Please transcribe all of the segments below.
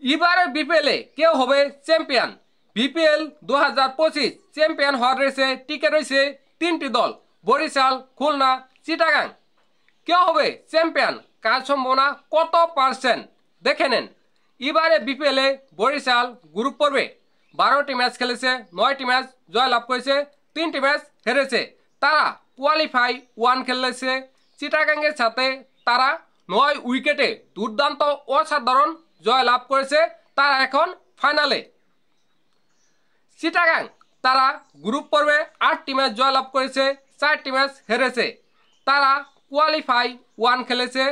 এবারে বিপিএলে কেউ হবে চ্যাম্পিয়ন। বিপিএল 2025 চ্যাম্পিয়ন হওয়ার রেসে টিকে রয়েছে তিনটি দল, বরিশাল, খুলনা, চিটাগাং। কেউ হবে চ্যাম্পিয়ন, কার সম্ভাবনা কত পার্সেন্ট দেখে নেন। এবারে বিপিএলে বরিশাল গ্রুপ পর্বে 12টি ম্যাচ খেলেছে, 9টি ম্যাচ জয়লাভ করেছে, 3টি ম্যাচ হেরেছে। তারা কোয়ালিফাই 1 খেলেছে চিটাগাংয়ের সাথে। তারা 9 উইকেটে দুর্দান্ত অসাধারণ জয়লাভ করেছে। তারা এখন ফাইনালে। চিটাগাং তারা গ্রুপ পর্বে 8টি ম্যাচ জয়লাভ করেছে, 4টি ম্যাচ হেরেছে। তারা কোয়ালিফাই 1 খেলেছে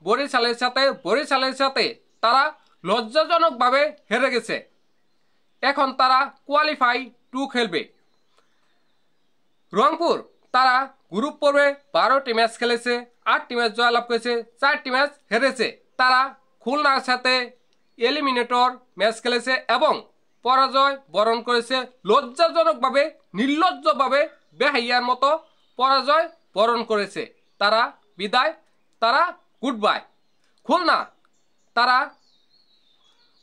বরিশালের সাথে। বরিশালের সাথে তারা লজ্জাজনকভাবে হেরে গেছে। এখন তারা কোয়ালিফাই 2 খেলবে। রংপুর তারা গ্রুপ পর্বে 12টি ম্যাচ খেলেছে, 8টি ম্যাচ জয়লাভ করেছে, 4টি ম্যাচ হেরেছে। তারা খুলনার সাথে এলিমিনেটর ম্যাচ খেলেছে এবং পরাজয় বরণ করেছে। লজ্জাজনকভাবে, নির্লজ্জভাবে, বেহাইয়ার মতো পরাজয় বরণ করেছে। তারা বিদায়, তারা গুড বাই। খুলনা তারা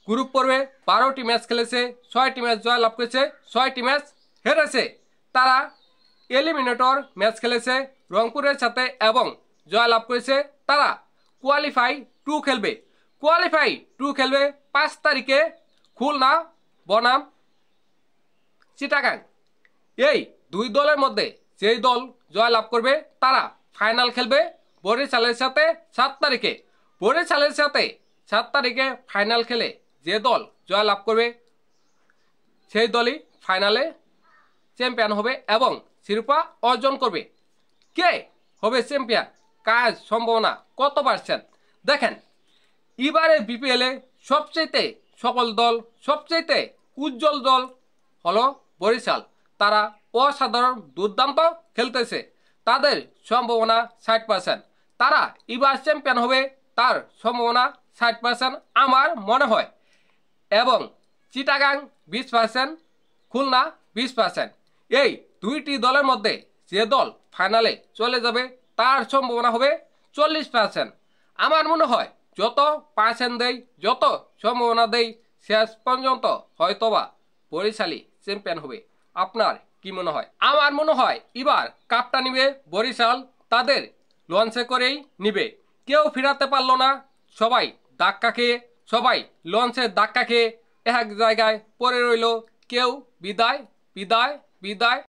গ্রুপ পর্বে 12টি ম্যাচ খেলেছে, 6টি ম্যাচ জয়লাভ করেছে, 6টি ম্যাচ হেরেছে। তারা এলিমিনেটর ম্যাচ খেলেছে রংপুরের সাথে এবং জয়লাভ করেছে। তারা কোয়ালিফাই 2 খেলবে। কোয়ালিফাই 2 খেলবে 5 তারিখে খুলনা বনাম চিটাগাং। এই দুই দলের মধ্যে যেই দল জয়লাভ করবে তারা ফাইনাল খেলবে বরিশালের সাথে 7 তারিখে। বরিশালের সাথে 7 তারিখে ফাইনাল খেলে যে দল জয়লাভ করবে সেই দলই ফাইনালে চ্যাম্পিয়ন হবে এবং শিরোপা অর্জন করবে। কে হবে চ্যাম্পিয়ন, কার সম্ভাবনা কত পার্সেন্ট দেখেন। এবারে বিপিএলে সবচেয়ে সফল দল, সবচেয়ে উজ্জ্বল দল হলো বরিশাল। তারা অসাধারণ দুর্দান্ত খেলতেছে। তাদের সম্ভাবনা 60%। তারা এবার চ্যাম্পিয়ন হবে, তার সম্ভাবনা 60% আমার মনে হয়। এবং চিটাগাং 20%, খুলনা 20%। এই দুইটি দলের মধ্যে যে দল ফাইনালে চলে যাবে তার সম্ভাবনা হবে 40%। আমার মনে হয় যত পার্সেন্ট দেই, যত সম্ভাবনা দেই, শেষ পর্যন্ত হয়তোবা বরিশালই চ্যাম্পিয়ন হবে। আপনার কি মনে হয়? আমার মনে হয় এবার কাপটা নিবে বরিশাল, তাদের লঞ্চে করেই নিবে। কেউ ফিরাতে পারলো না, সবাই ধাক্কা খেয়ে, সবাই লঞ্চের ধাক্কা খেয়ে এক জায়গায় পড়ে রইল। কেউ বিদায় বিদায় বিদায়।